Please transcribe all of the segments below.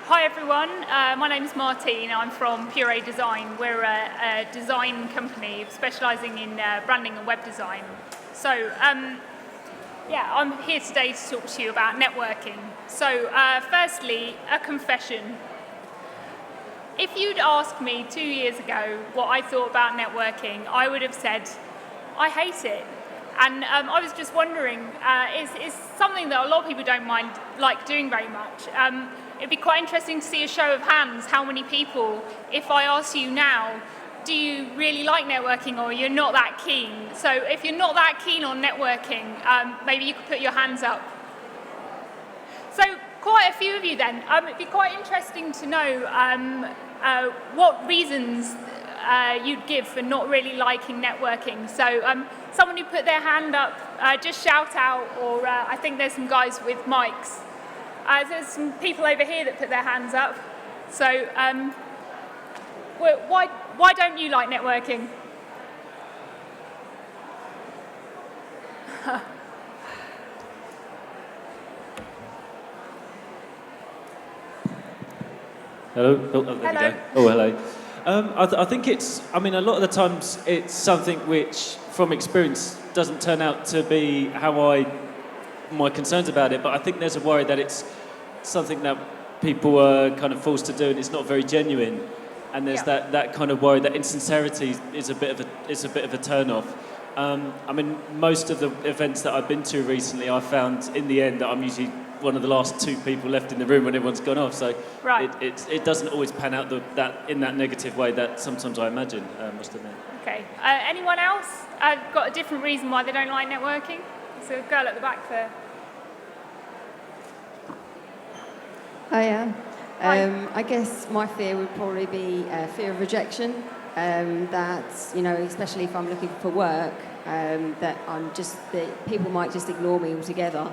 Hi everyone, my name is Martine. I'm from Puree Design. We're a design company specialising in branding and web design. So I'm here today to talk to you about networking. So firstly, a confession. If you'd asked me 2 years ago what I thought about networking, I would have said, I hate it. And I was just wondering, it's something that a lot of people don't like doing very much. It'd be quite interesting to see a show of hands, how many people, if I ask you now, do you really like networking or you're not that keen? So if you're not that keen on networking, maybe you could put your hands up. So quite a few of you then. It'd be quite interesting to know what reasons you'd give for not really liking networking. So someone who put their hand up, just shout out, or I think there's some guys with mics. There's some people over here that put their hands up. So why don't you like networking? Hello? Oh, there Hello. we go. Oh, hello. I think a lot of the times it's something which, from experience, doesn't turn out to be my concerns about it, but I think there's a worry that it's something that people are kind of forced to do and it's not very genuine. And there's that kind of worry that insincerity is a bit of a turn-off. Most of the events that I've been to recently, I found in the end that I'm usually one of the last two people left in the room when everyone's gone off. So right. it doesn't always pan out in that negative way that sometimes I imagine, must admit. Okay. Anyone else got a different reason why they don't like networking? There's a girl at the back there. Hiya. Hi. I guess my fear would probably be fear of rejection. That, especially if I'm looking for work, that people might just ignore me altogether.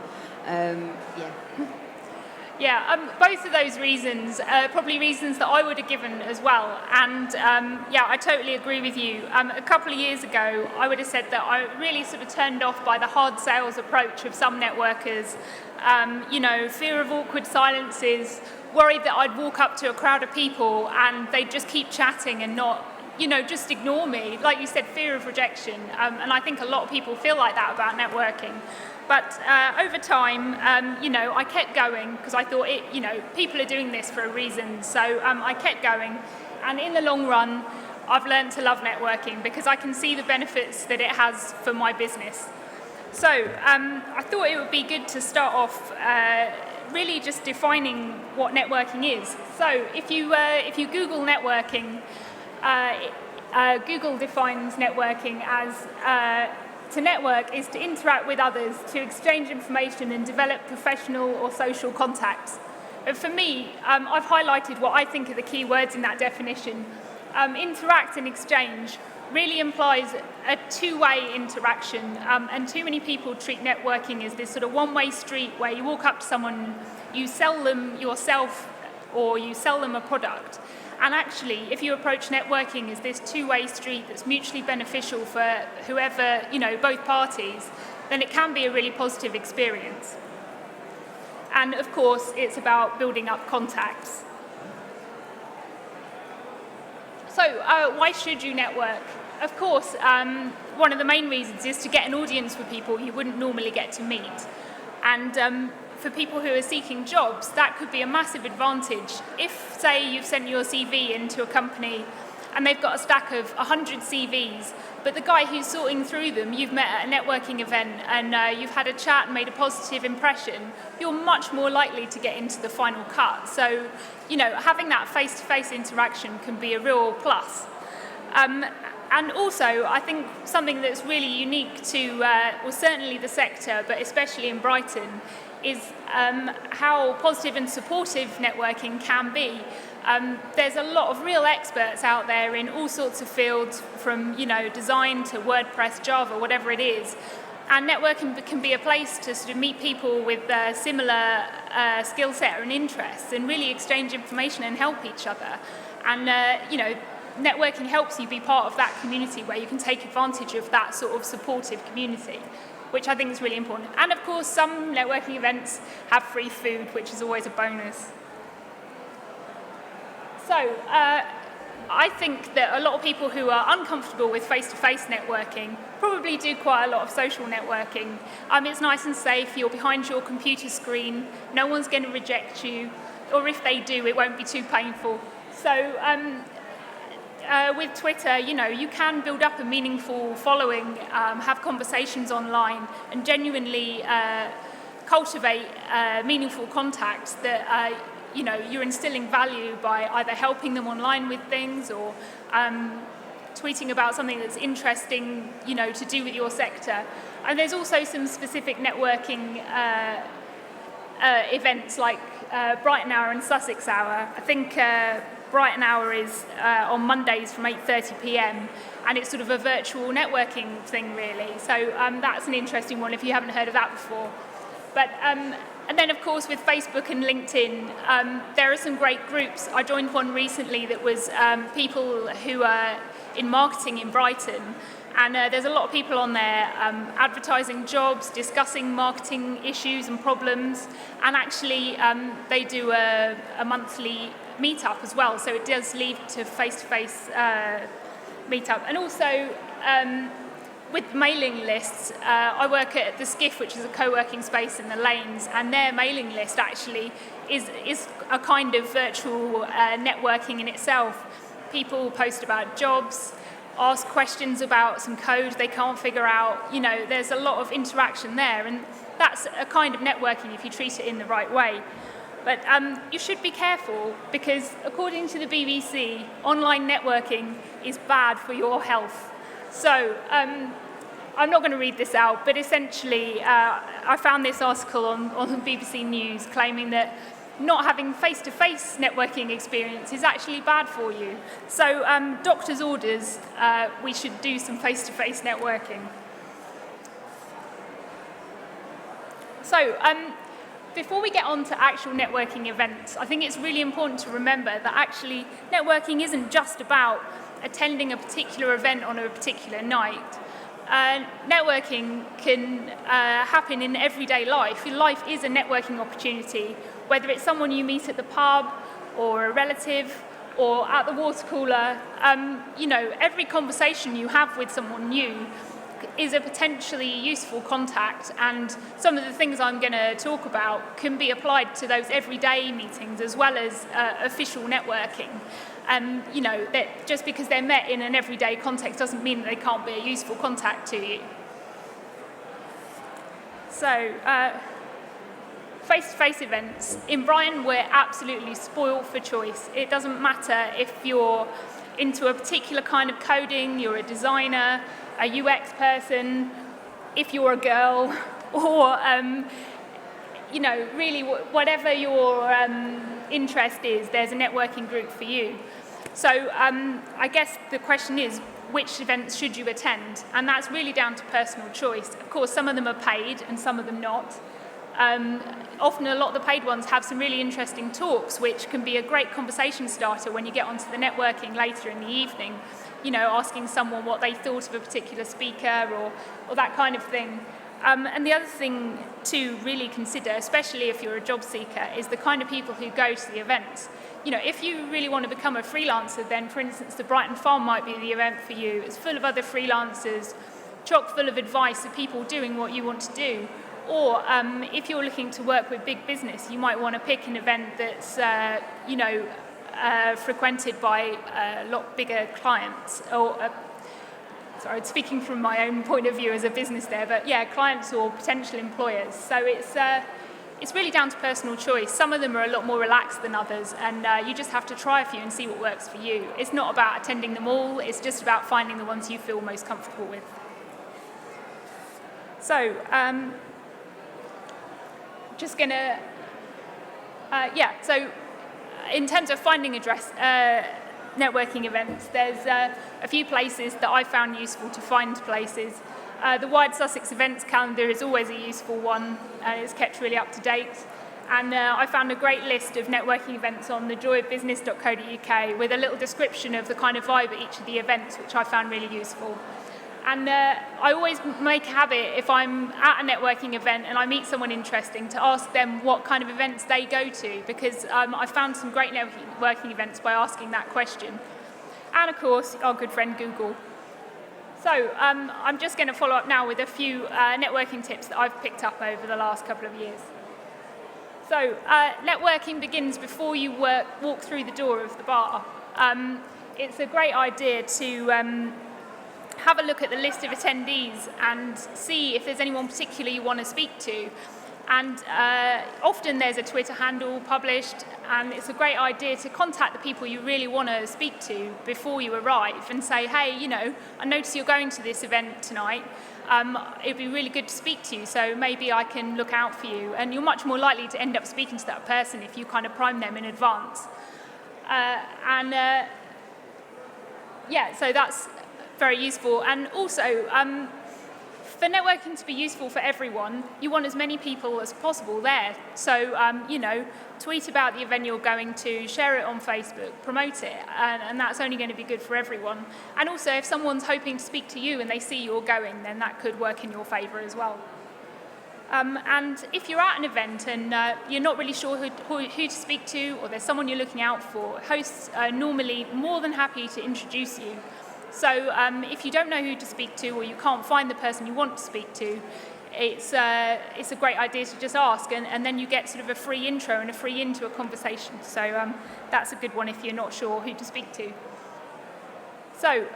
Both of those reasons are probably reasons that I would have given as well. And I totally agree with you. A couple of years ago, I would have said that I really sort of turned off by the hard sales approach of some networkers. Fear of awkward silences, worried that I'd walk up to a crowd of people and they'd just keep chatting and not, just ignore me. Like you said, fear of rejection. And I think a lot of people feel like that about networking. But over time, I kept going because I thought, people are doing this for a reason. So I kept going. And in the long run, I've learned to love networking because I can see the benefits that it has for my business. So I thought it would be good to start off really just defining what networking is. So if you Google networking, Google defines networking as to network is to interact with others, to exchange information and develop professional or social contacts. And for me, I've highlighted what I think are the key words in that definition. Interact and exchange really implies a two-way interaction, and too many people treat networking as this sort of one-way street where you walk up to someone, you sell them yourself or you sell them a product. And actually, if you approach networking as this two-way street that's mutually beneficial for whoever, both parties, then it can be a really positive experience. And of course, it's about building up contacts. So why should you network? Of course, one of the main reasons is to get an audience with people you wouldn't normally get to meet. And for people who are seeking jobs, that could be a massive advantage. If, say, you've sent your CV into a company and they've got a stack of 100 CVs, but the guy who's sorting through them, you've met at a networking event and you've had a chat and made a positive impression, you're much more likely to get into the final cut. So, having that face-to-face interaction can be a real plus. And also, I think something that's really unique to, certainly the sector, but especially in Brighton, is how positive and supportive networking can be. There's a lot of real experts out there in all sorts of fields, from design to WordPress, Java, whatever it is. And networking can be a place to sort of meet people with similar skill set and interests, and really exchange information and help each other. And networking helps you be part of that community where you can take advantage of that sort of supportive community, which I think is really important. And of course, some networking events have free food, which is always a bonus. So, I think that a lot of people who are uncomfortable with face-to-face networking probably do quite a lot of social networking. It's nice and safe, you're behind your computer screen, no one's going to reject you, or if they do, it won't be too painful. So, with Twitter, you can build up a meaningful following, have conversations online, and genuinely cultivate meaningful contacts that you're instilling value by either helping them online with things or tweeting about something that's interesting, to do with your sector. And there's also some specific networking events like Brighton Hour and Sussex Hour. I think Brighton Hour is on Mondays from 8:30 p.m. and it's sort of a virtual networking thing, really. So that's an interesting one if you haven't heard of that before. But and then, of course, with Facebook and LinkedIn, there are some great groups. I joined one recently that was people who are in marketing in Brighton. And there's a lot of people on there advertising jobs, discussing marketing issues and problems. And actually, they do a monthly meetup as well. So it does lead to face-to-face meetup. And also, with mailing lists, I work at the Skiff, which is a co-working space in the Lanes, and their mailing list actually is a kind of virtual networking in itself. People post about jobs, ask questions about some code they can't figure out. There's a lot of interaction there, and that's a kind of networking if you treat it in the right way. But you should be careful because, according to the BBC, online networking is bad for your health. So I'm not going to read this out, but essentially I found this article on BBC News claiming that not having face-to-face networking experience is actually bad for you. So doctor's orders, we should do some face-to-face networking. So before we get on to actual networking events, I think it's really important to remember that actually networking isn't just about attending a particular event on a particular night. Networking can happen in everyday life. Your life is a networking opportunity, whether it's someone you meet at the pub or a relative or at the water cooler. Every conversation you have with someone new is a potentially useful contact, and some of the things I'm going to talk about can be applied to those everyday meetings as well as official networking. That just because they're met in an everyday context doesn't mean that they can't be a useful contact to you. So, face-to-face events. In Brighton, we're absolutely spoiled for choice. It doesn't matter if you're into a particular kind of coding, you're a designer, a UX person, if you're a girl, or, really whatever your interest is, there's a networking group for you. So I guess the question is, which events should you attend? And that's really down to personal choice. Of course, some of them are paid and some of them not. Often a lot of the paid ones have some really interesting talks, which can be a great conversation starter when you get onto the networking later in the evening, asking someone what they thought of a particular speaker or that kind of thing. And the other thing to really consider, especially if you're a job seeker, is the kind of people who go to the events. If you really want to become a freelancer, then, for instance, the Brighton Farm might be the event for you. It's full of other freelancers, chock full of advice of people doing what you want to do. Or if you're looking to work with big business, you might want to pick an event that's, frequented by a lot bigger clients. Sorry, speaking from my own point of view as a business there, but yeah, clients or potential employers. So it's really down to personal choice. Some of them are a lot more relaxed than others, and you just have to try a few and see what works for you. It's not about attending them all, it's just about finding the ones you feel most comfortable with. So, just gonna, so in terms of finding networking events, there's a few places that I found useful to find places. The Wired Sussex Events Calendar is always a useful one, and it's kept really up to date. And I found a great list of networking events on thejoyofbusiness.co.uk with a little description of the kind of vibe at each of the events, which I found really useful. And I always make a habit, if I'm at a networking event and I meet someone interesting, to ask them what kind of events they go to, because I found some great networking events by asking that question. And of course, our good friend Google. So I'm just going to follow up now with a few networking tips that I've picked up over the last couple of years. So networking begins before you walk through the door of the bar. It's a great idea to have a look at the list of attendees and see if there's anyone particular you want to speak to. And often there's a Twitter handle published, and it's a great idea to contact the people you really want to speak to before you arrive and say, hey, you know, I notice you're going to this event tonight. It'd be really good to speak to you, so maybe I can look out for you. And you're much more likely to end up speaking to that person if you kind of prime them in advance. So that's very useful. And also, for networking to be useful for everyone, you want as many people as possible there. So, you know, tweet about the event you're going to, share it on Facebook, promote it, and that's only going to be good for everyone. And also, if someone's hoping to speak to you and they see you're going, then that could work in your favour as well. And if you're at an event and you're not really sure who to speak to, or there's someone you're looking out for, hosts are normally more than happy to introduce you. So if you don't know who to speak to, or you can't find the person you want to speak to, it's a great idea to just ask, and then you get sort of a free intro and a free into a conversation. So that's a good one if you're not sure who to speak to. So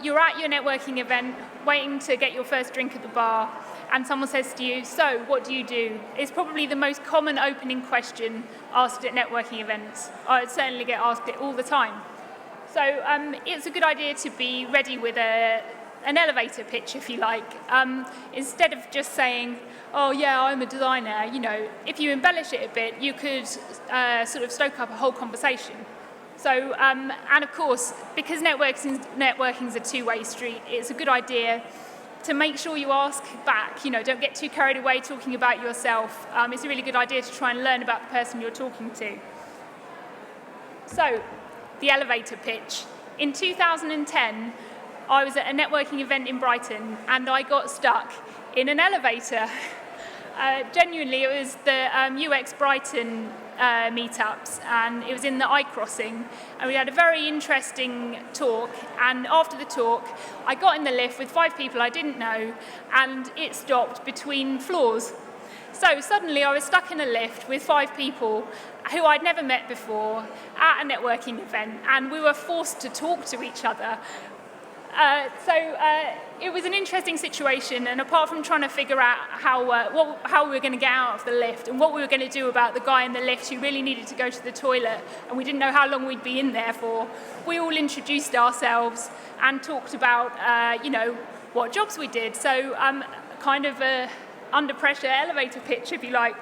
you're at your networking event, waiting to get your first drink at the bar, and someone says to you, so what do you do? It's probably the most common opening question asked at networking events. I certainly get asked it all the time. So it's a good idea to be ready with an elevator pitch, if you like. Instead of just saying, oh yeah, I'm a designer, you know, if you embellish it a bit, you could sort of stoke up a whole conversation. So, and of course, because networking's a two-way street, it's a good idea to make sure you ask back. You know, don't get too carried away talking about yourself. It's a really good idea to try and learn about the person you're talking to. So, the elevator pitch. In 2010, I was at a networking event in Brighton, and I got stuck in an elevator. Genuinely, it was the UX Brighton meetups, and it was in the I-crossing, and we had a very interesting talk. And after the talk, I got in the lift with 5 people I didn't know, and it stopped between floors. So suddenly I was stuck in a lift with 5 people who I'd never met before at a networking event, and we were forced to talk to each other. It was an interesting situation, and apart from trying to figure out how we were going to get out of the lift and what we were going to do about the guy in the lift who really needed to go to the toilet, and we didn't know how long we'd be in there for, we all introduced ourselves and talked about, what jobs we did. So kind of a under pressure elevator pitch, if you like.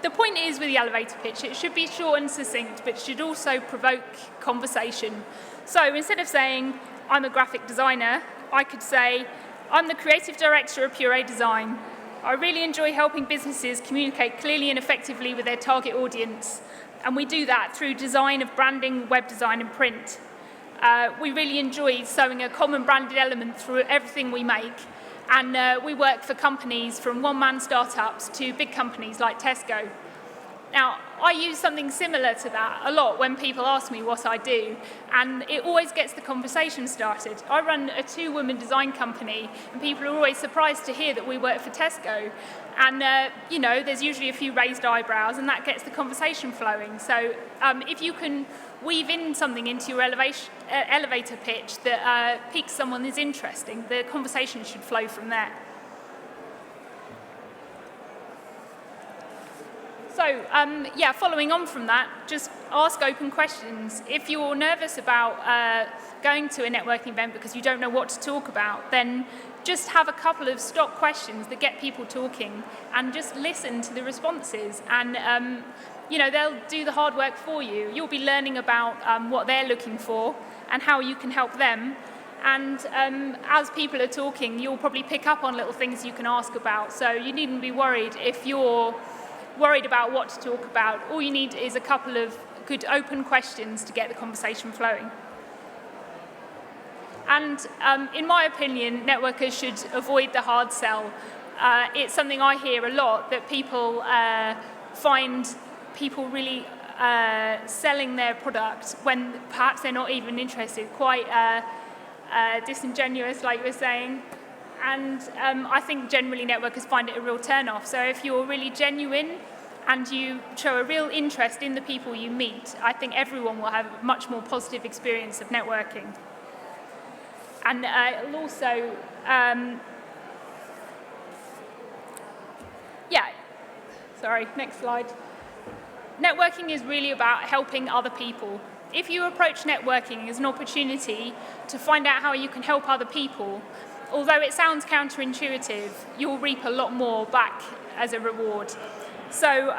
The point is with the elevator pitch, it should be short and succinct, but should also provoke conversation. So instead of saying, I'm a graphic designer, I could say, I'm the creative director of Puree Design. I really enjoy helping businesses communicate clearly and effectively with their target audience. And we do that through design of branding, web design, and print. We really enjoy sewing a common branded element through everything we make. And we work for companies from one-man startups to big companies like Tesco. Now, I use something similar to that a lot when people ask me what I do, and it always gets the conversation started. I run a 2-woman design company, and people are always surprised to hear that we work for Tesco. And, there's usually a few raised eyebrows, and that gets the conversation flowing. So if you can weave in something into your elevator pitch that piques someone's interest, the conversation should flow from there. So, following on from that, just ask open questions. If you're nervous about going to a networking event because you don't know what to talk about, then just have a couple of stock questions that get people talking, and just listen to the responses. And they'll do the hard work for you. You'll be learning about what they're looking for and how you can help them. And as people are talking, you'll probably pick up on little things you can ask about. So you needn't be worried if you're worried about what to talk about. All you need is a couple of good open questions to get the conversation flowing. And in my opinion, networkers should avoid the hard sell. It's something I hear a lot, that people find people really selling their product when perhaps they're not even interested, quite disingenuous, like you were saying. And I think generally networkers find it a real turn-off. So if you're really genuine and you show a real interest in the people you meet, I think everyone will have a much more positive experience of networking. And it'll also, next slide. Networking is really about helping other people. If you approach networking as an opportunity to find out how you can help other people, although it sounds counterintuitive, you'll reap a lot more back as a reward. So,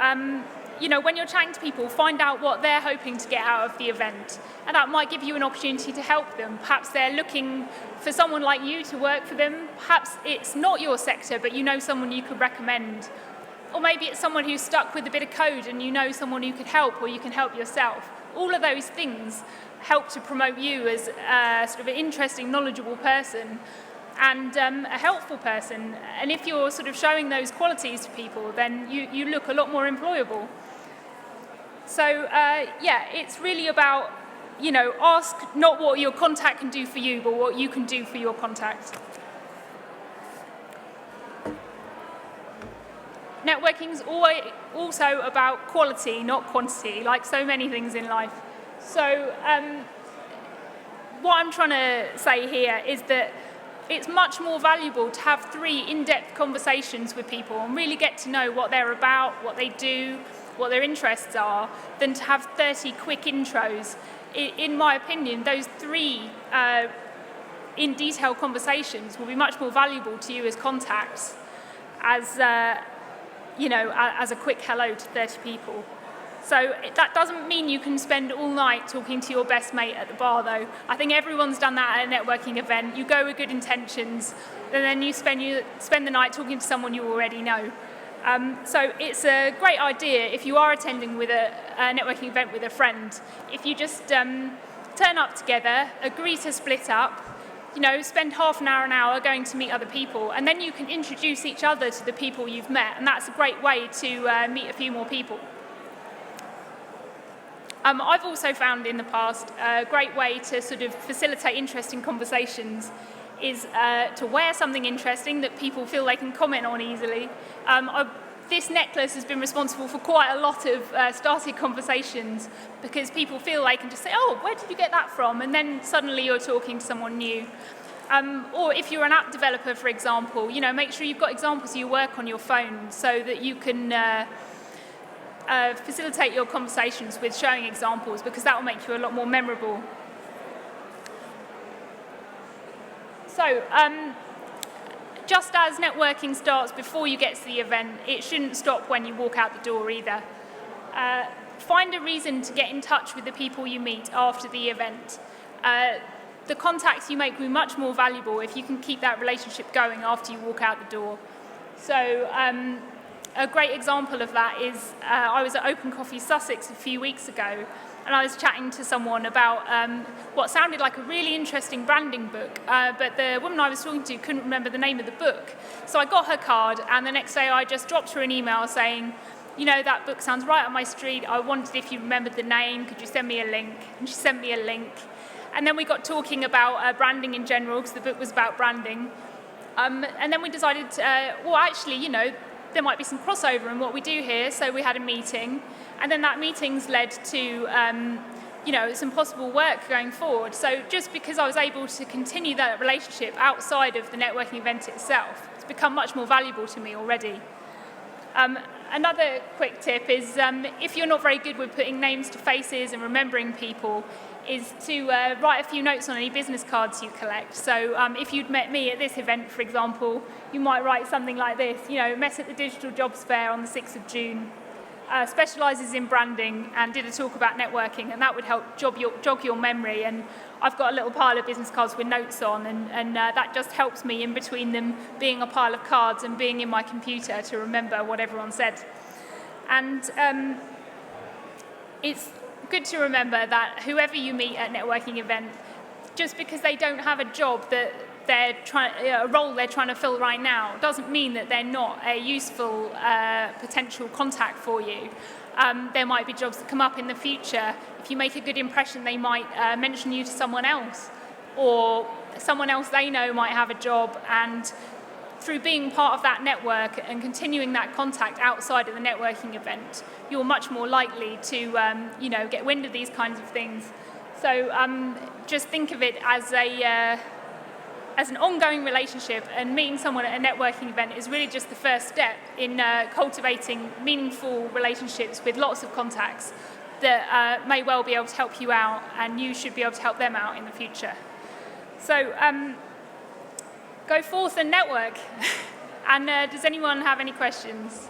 when you're chatting to people, find out what they're hoping to get out of the event. And that might give you an opportunity to help them. Perhaps they're looking for someone like you to work for them. Perhaps it's not your sector, but you know someone you could recommend. Or maybe it's someone who's stuck with a bit of code and you know someone who could help, or you can help yourself. All of those things help to promote you as sort of an interesting, knowledgeable person and a helpful person. And if you're sort of showing those qualities to people, then you look a lot more employable. So, it's really about, ask not what your contact can do for you, but what you can do for your contact. Networking is also about quality, not quantity, like so many things in life. So, what I'm trying to say here is that it's much more valuable to have 3 in-depth conversations with people and really get to know what they're about, what they do, what their interests are, than to have 30 quick intros. In my opinion, those 3 in-detail conversations will be much more valuable to you as contacts as a quick hello to 30 people. So that doesn't mean you can spend all night talking to your best mate at the bar, though. I think everyone's done that at a networking event. You go with good intentions, and then you spend the night talking to someone you already know. So it's a great idea if you are attending with a networking event with a friend. If you just turn up together, agree to split up, spend half an hour going to meet other people, and then you can introduce each other to the people you've met, and that's a great way to meet a few more people. I've also found in the past a great way to sort of facilitate interesting conversations is to wear something interesting that people feel they can comment on easily. This necklace has been responsible for quite a lot of started conversations because people feel they can just say, oh, where did you get that from? And then suddenly you're talking to someone new. Or if you're an app developer, for example, make sure you've got examples of your work on your phone so that you can facilitate your conversations with showing examples, because that will make you a lot more memorable. So, just as networking starts before you get to the event, it shouldn't stop when you walk out the door either. Find a reason to get in touch with the people you meet after the event. The contacts you make will be much more valuable if you can keep that relationship going after you walk out the door. So, a great example of that is I was at Open Coffee Sussex a few weeks ago, and I was chatting to someone about what sounded like a really interesting branding book, but the woman I was talking to couldn't remember the name of the book. So I got her card, and the next day I just dropped her an email saying, that book sounds right up my street. I wondered if you remembered the name. Could you send me a link? And she sent me a link. And then we got talking about branding in general, because the book was about branding. And then we decided, there might be some crossover in what we do here, so we had a meeting, and then that meeting's led to some possible work going forward. So just because I was able to continue that relationship outside of the networking event itself, it's become much more valuable to me already. Another quick tip is if you're not very good with putting names to faces and remembering people, is to write a few notes on any business cards you collect. So if you'd met me at this event, for example, you might write something like this, met at the Digital Jobs Fair on the 6th of June, specialises in branding and did a talk about networking, and that would help jog your memory. And I've got a little pile of business cards with notes on, and that just helps me in between them being a pile of cards and being in my computer to remember what everyone said. And it's good to remember that whoever you meet at a networking event, just because they don't have a job that a role they're trying to fill right now, doesn't mean that they're not a useful potential contact for you. There might be jobs that come up in the future. If you make a good impression, they might mention you to someone else, or someone else they know might have a job, and through being part of that network and continuing that contact outside of the networking event, you're much more likely to get wind of these kinds of things. So just think of it as an ongoing relationship, and meeting someone at a networking event is really just the first step in cultivating meaningful relationships with lots of contacts that may well be able to help you out, and you should be able to help them out in the future. So go forth and network. And does anyone have any questions?